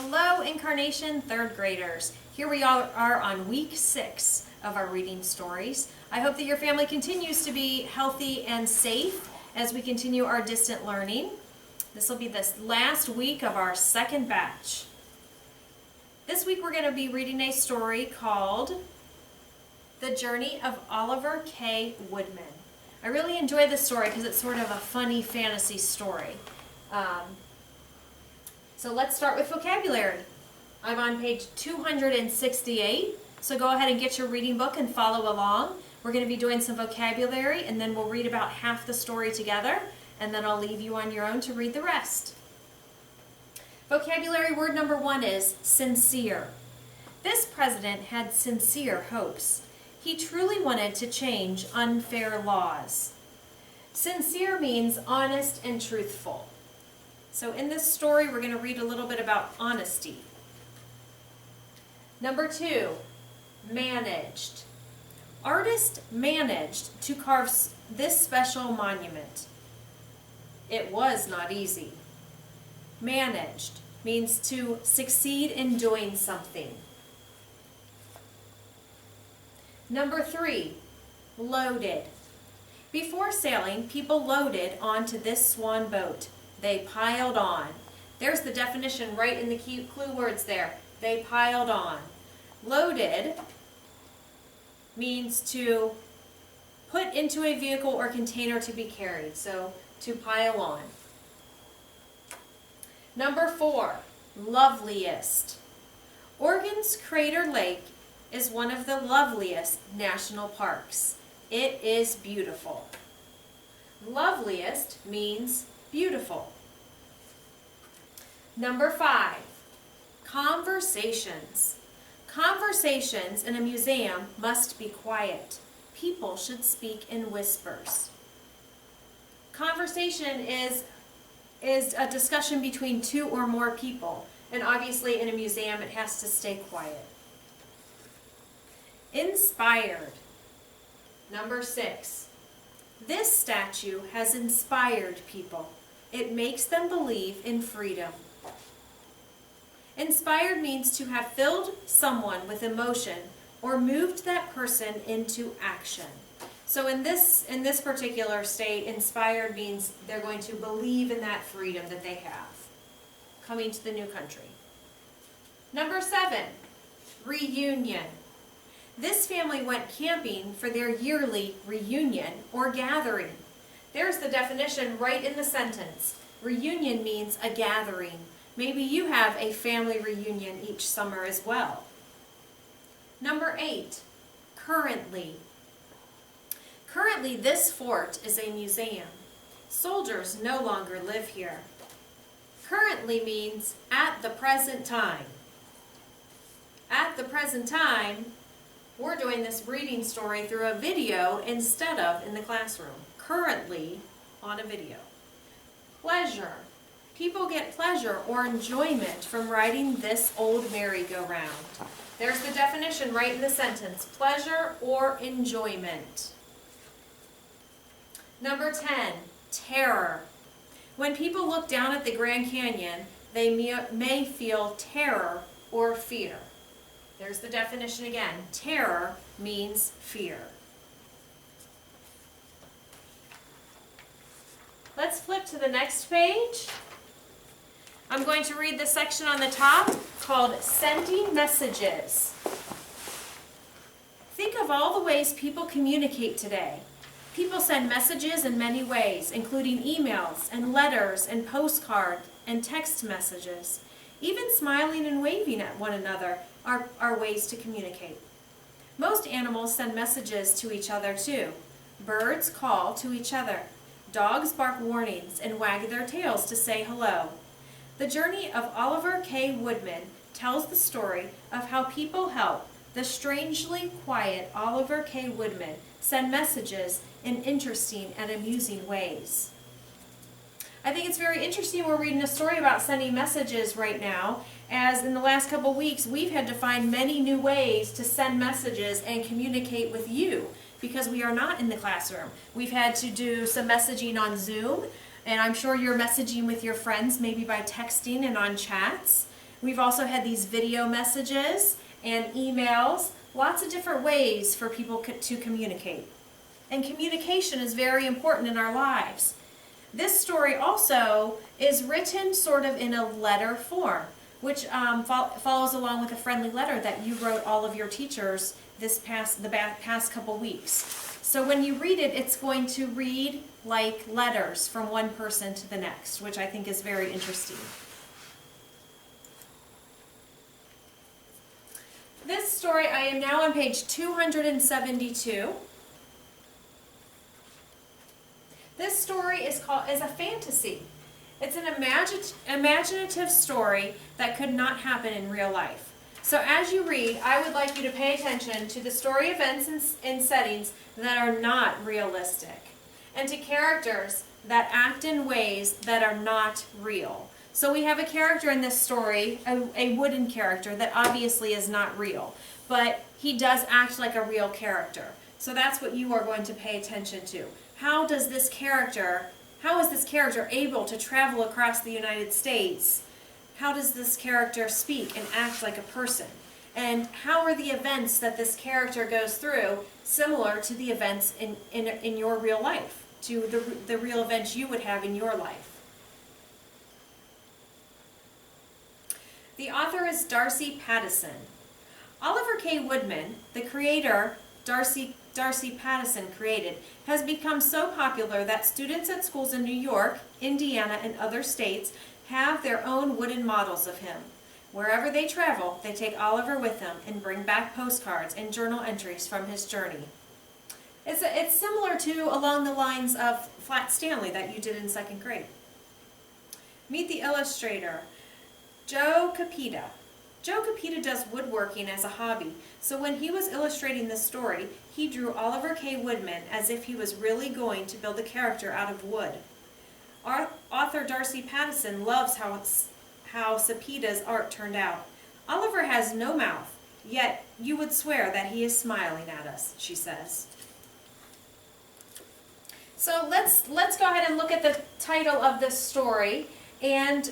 Hello, Incarnation third graders. Here we are on week 6 of our reading stories. I hope that your family continues to be healthy and safe as we continue our distant learning. This will be the last week of our second batch. This week we're going to be reading a story called The Journey of Oliver K. Woodman. I really enjoy this story because it's sort of a funny fantasy story. So let's start with vocabulary. I'm on page 268, so go ahead and get your reading book and follow along. We're going to be doing some vocabulary, and then we'll read about half the story together, and then I'll leave you on your own to read the rest. Vocabulary word number 1 is sincere. This president had sincere hopes. He truly wanted to change unfair laws. Sincere means honest and truthful. So in this story, we're going to read a little bit about honesty. Number 2, managed. Artist managed to carve this special monument. It was not easy. Managed means to succeed in doing something. Number 3, loaded. Before sailing, people loaded onto this swan boat. They piled on. There's the definition right in the clue words there. They piled on. Loaded means to put into a vehicle or container to be carried. So, to pile on. Number 4, loveliest. Oregon's Crater Lake is one of the loveliest national parks. It is beautiful. Loveliest means beautiful. Number 5, conversations. Conversations in a museum must be quiet. People should speak in whispers. Conversation is a discussion between 2 or more people, and obviously in a museum it has to stay quiet. Inspired. Number 6, this statue has inspired people. It makes them believe in freedom. Inspired means to have filled someone with emotion or moved that person into action. So in this particular state, inspired means they're going to believe in that freedom that they have coming to the new country. Number 7, reunion. This family went camping for their yearly reunion or gathering. There's the definition right in the sentence. Reunion means a gathering. Maybe you have a family reunion each summer as well. Number 8, currently. Currently, this fort is a museum. Soldiers no longer live here. Currently means at the present time. At the present time, we're doing this reading story through a video instead of in the classroom. Currently on a video. Pleasure. People get pleasure or enjoyment from riding this old merry-go-round. There's the definition right in the sentence. Pleasure or enjoyment. Number 10, terror. When people look down at the Grand Canyon, they may feel terror or fear. There's the definition again. Terror means fear. Let's flip to the next page. I'm going to read the section on the top called Sending Messages. Think of all the ways people communicate today. People send messages in many ways, including emails and letters and postcards and text messages. Even smiling and waving at one another are ways to communicate. Most animals send messages to each other too. Birds call to each other. Dogs bark warnings and wag their tails to say hello. The Journey of Oliver K. Woodman tells the story of how people help the strangely quiet Oliver K. Woodman send messages in interesting and amusing ways. I think it's very interesting we're reading a story about sending messages right now, as in the last couple weeks we've had to find many new ways to send messages and communicate with you because we are not in the classroom. We've had to do some messaging on Zoom, and I'm sure you're messaging with your friends maybe by texting and on chats. We've also had these video messages and emails, lots of different ways for people to communicate. And communication is very important in our lives. This story also is written sort of in a letter form, which follows along with a friendly letter that you wrote all of your teachers the past couple weeks. So when you read it, it's going to read like letters from one person to the next, which I think is very interesting. This story, I am now on page 272. This story is a fantasy. It's an imaginative story that could not happen in real life. So as you read, I would like you to pay attention to the story events and settings that are not realistic, and to characters that act in ways that are not real. So we have a character in this story, a wooden character that obviously is not real, but he does act like a real character. So that's what you are going to pay attention to. How is this character able to travel across the United States? How does this character speak and act like a person? And how are the events that this character goes through similar to the events in your real life, to the real events you would have in your life? The author is Darcy Pattison. Oliver K. Woodman, the creator Darcy Pattison created, has become so popular that students at schools in New York, Indiana, and other states have their own wooden models of him. Wherever they travel, they take Oliver with them and bring back postcards and journal entries from his journey. It's similar to along the lines of Flat Stanley that you did in second grade. Meet the illustrator, Joe Capita. Joe Capita does woodworking as a hobby, so when he was illustrating this story, he drew Oliver K. Woodman as if he was really going to build a character out of wood. Our author Darcy Pattison loves how Capita's art turned out. Oliver has no mouth, yet you would swear that he is smiling at us, she says. So let's go ahead and look at the title of this story. And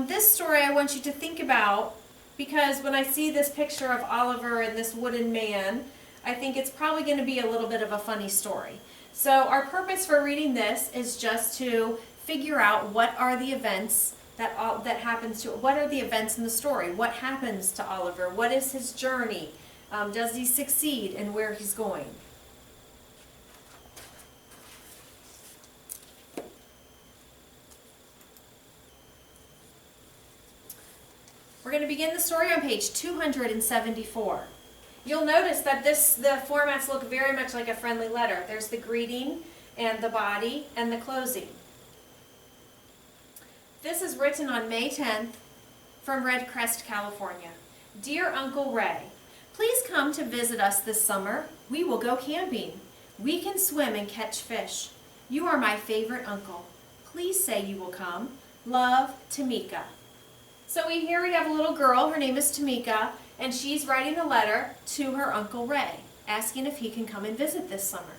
this story I want you to think about, because when I see this picture of Oliver and this wooden man, I think it's probably going to be a little bit of a funny story. So our purpose for reading this is just to figure out what are the events what are the events in the story? What happens to Oliver? What is his journey? Does he succeed in where he's going? We're going to begin the story on page 274. You'll notice that the formats look very much like a friendly letter. There's the greeting and the body and the closing. This is written on May 10th from Red Crest, California. Dear Uncle Ray, please come to visit us this summer. We will go camping. We can swim and catch fish. You are my favorite uncle. Please say you will come. Love, Tamika. So here we have a little girl, her name is Tamika, and she's writing a letter to her Uncle Ray, asking if he can come and visit this summer.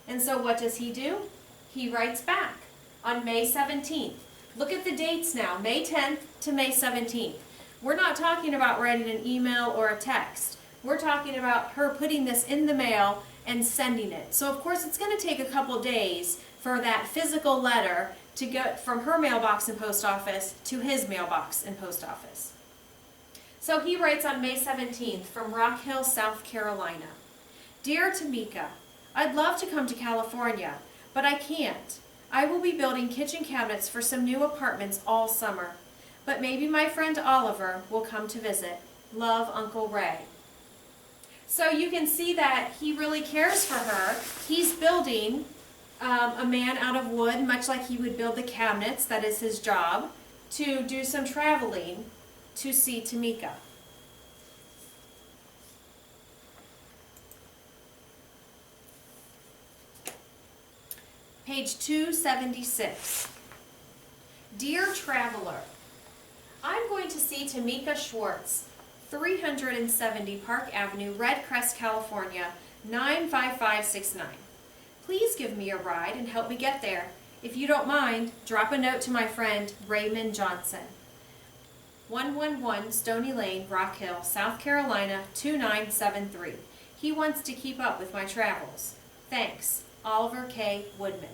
And so what does he do? He writes back on May 17th. Look at the dates now, May 10th to May 17th. We're not talking about writing an email or a text. We're talking about her putting this in the mail and sending it. So of course it's going to take a couple days for that physical letter to go from her mailbox and post office to his mailbox and post office. So he writes on May 17th from Rock Hill, South Carolina. Dear Tamika, I'd love to come to California, but I can't. I will be building kitchen cabinets for some new apartments all summer, but maybe my friend Oliver will come to visit. Love, Uncle Ray. So you can see that he really cares for her. He's building a man out of wood, much like he would build the cabinets, that is his job, to do some traveling to see Tamika. Page 276. Dear Traveler, I'm going to see Tamika Schwartz, 370 Park Avenue, Red Crest, California, 95569. Please give me a ride and help me get there. If you don't mind, drop a note to my friend Raymond Johnson. 111 Stony Lane, Rock Hill, South Carolina 2973. He wants to keep up with my travels. Thanks, Oliver K. Woodman.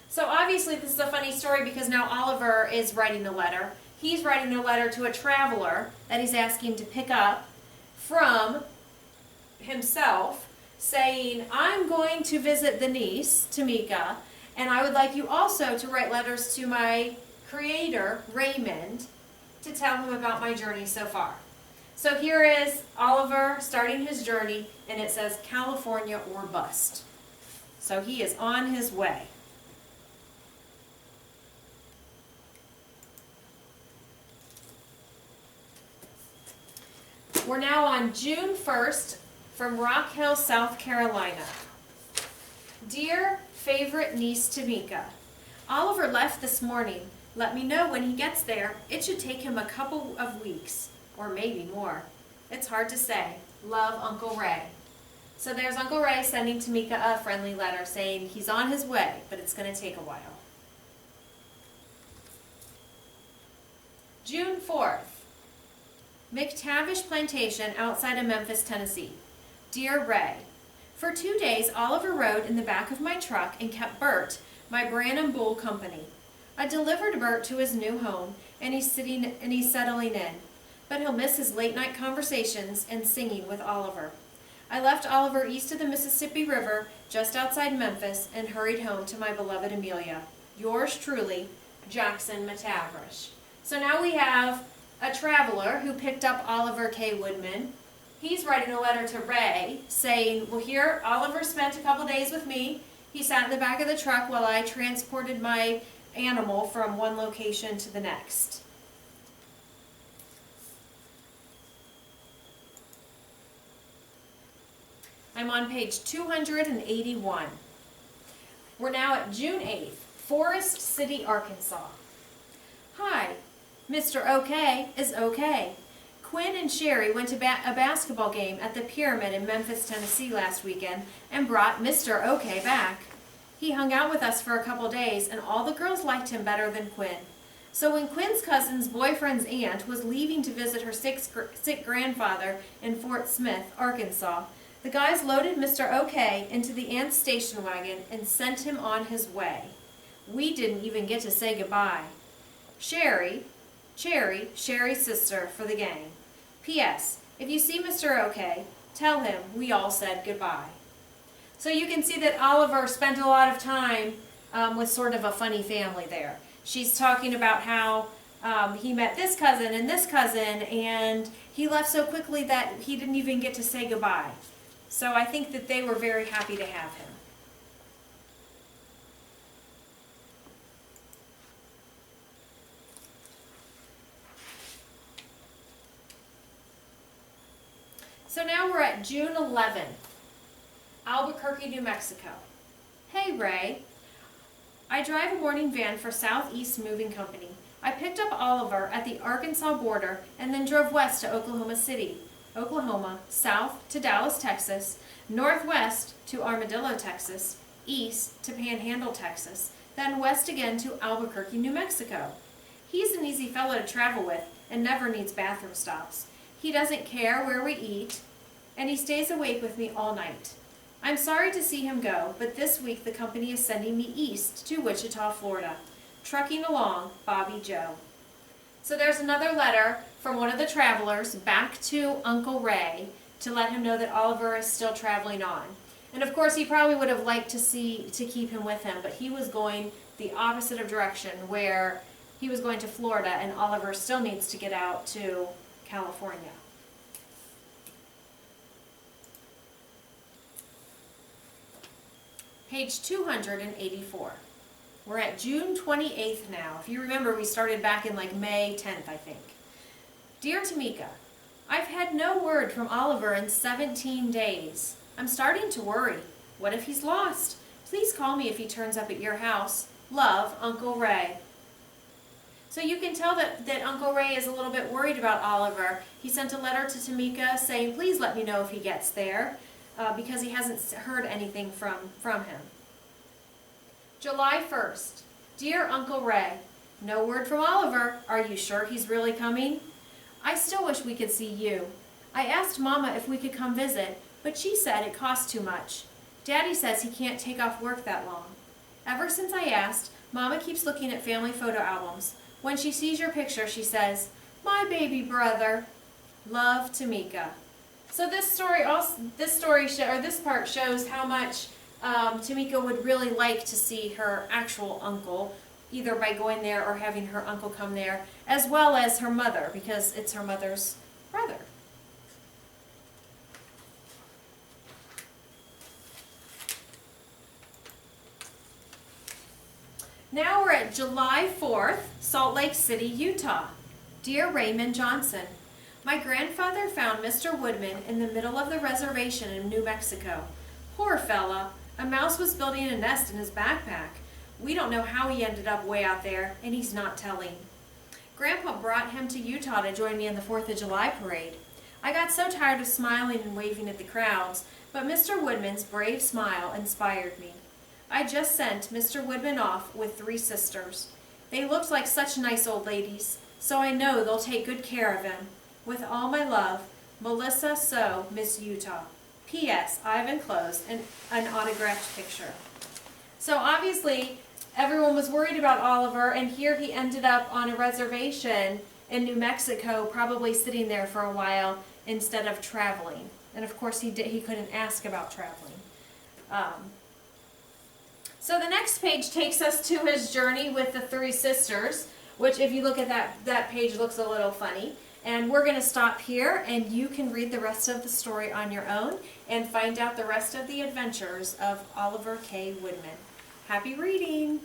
So obviously this is a funny story because now Oliver is writing a letter. He's writing a letter to a traveler that he's asking to pick up from himself, saying, I'm going to visit the niece, Tamika, and I would like you also to write letters to my creator, Raymond, to tell him about my journey so far. So here is Oliver starting his journey, and it says California or bust. So he is on his way. We're now on June 1st from Rock Hill, South Carolina. Dear favorite niece Tamika, Oliver left this morning. Let me know when he gets there. It should take him a couple of weeks, or maybe more. It's hard to say. Love, Uncle Ray. So there's Uncle Ray sending Tamika a friendly letter saying he's on his way, but it's going to take a while. June 4th. McTavish Plantation outside of Memphis, Tennessee. Dear Ray, for 2 days Oliver rode in the back of my truck and kept Bert, my Branham Bull company. I delivered Bert to his new home and he's settling in, but he'll miss his late night conversations and singing with Oliver. I left Oliver east of the Mississippi River just outside Memphis and hurried home to my beloved Amelia. Yours truly, Jackson McTavish. So now we have a traveler who picked up Oliver K. Woodman. He's writing a letter to Ray saying, well, here, Oliver spent a couple days with me. He sat in the back of the truck while I transported my animal from one location to the next. I'm on page 281. We're now at June 8th, Forest City, Arkansas. Hi. Mr. OK is okay. Quinn and Sherry went to a basketball game at the Pyramid in Memphis, Tennessee last weekend and brought Mr. OK back. He hung out with us for a couple days and all the girls liked him better than Quinn. So when Quinn's cousin's boyfriend's aunt was leaving to visit her sick grandfather in Fort Smith, Arkansas, the guys loaded Mr. OK into the aunt's station wagon and sent him on his way. We didn't even get to say goodbye. Cherry, Sherry's sister for the gang. P.S. If you see Mr. OK, tell him we all said goodbye. So you can see that Oliver spent a lot of time with sort of a funny family there. She's talking about how he met this cousin, and he left so quickly that he didn't even get to say goodbye. So I think that they were very happy to have him. So now we're at June 11th, Albuquerque, New Mexico. Hey Ray, I drive a morning van for Southeast Moving Company. I picked up Oliver at the Arkansas border and then drove west to Oklahoma City, Oklahoma, south to Dallas, Texas, northwest to Armadillo, Texas, east to Panhandle, Texas, then west again to Albuquerque, New Mexico. He's an easy fellow to travel with and never needs bathroom stops. He doesn't care where we eat, and he stays awake with me all night. I'm sorry to see him go, but this week the company is sending me east to Wichita, Florida. Trucking along, Bobby Joe. So there's another letter from one of the travelers back to Uncle Ray to let him know that Oliver is still traveling on. And of course he probably would have liked to keep him with him, but he was going the opposite of direction where he was going to Florida and Oliver still needs to get out to California. Page 284. We're at June 28th now. If you remember, we started back in like May 10th, I think. Dear Tamika, I've had no word from Oliver in 17 days. I'm starting to worry. What if he's lost? Please call me if he turns up at your house. Love, Uncle Ray. So you can tell that Uncle Ray is a little bit worried about Oliver. He sent a letter to Tamika saying, please let me know if he gets there, because he hasn't heard anything from him. July 1st. Dear Uncle Ray, no word from Oliver. Are you sure he's really coming? I still wish we could see you. I asked Mama if we could come visit, but she said it costs too much. Daddy says he can't take off work that long. Ever since I asked, Mama keeps looking at family photo albums. When she sees your picture, she says, "My baby brother. Love, Tamika." So this part shows how much Tamika would really like to see her actual uncle, either by going there or having her uncle come there, as well as her mother, because it's her mother's brother. Now we're at July 4th, Salt Lake City, Utah. Dear Raymond Johnson, my grandfather found Mr. Woodman in the middle of the reservation in New Mexico. Poor fella, a mouse was building a nest in his backpack. We don't know how he ended up way out there, and he's not telling. Grandpa brought him to Utah to join me in the 4th of July parade. I got so tired of smiling and waving at the crowds, but Mr. Woodman's brave smile inspired me. I just sent Mr. Woodman off with 3 sisters. They looked like such nice old ladies, so I know they'll take good care of him. With all my love, Melissa So, Miss Utah. P.S. I've enclosed an autographed picture. So obviously, everyone was worried about Oliver, and here he ended up on a reservation in New Mexico, probably sitting there for a while instead of traveling. And of course, he couldn't ask about traveling. So the next page takes us to his journey with the 3 sisters, which if you look at that page looks a little funny. And we're going to stop here, and you can read the rest of the story on your own and find out the rest of the adventures of Oliver K. Woodman. Happy reading!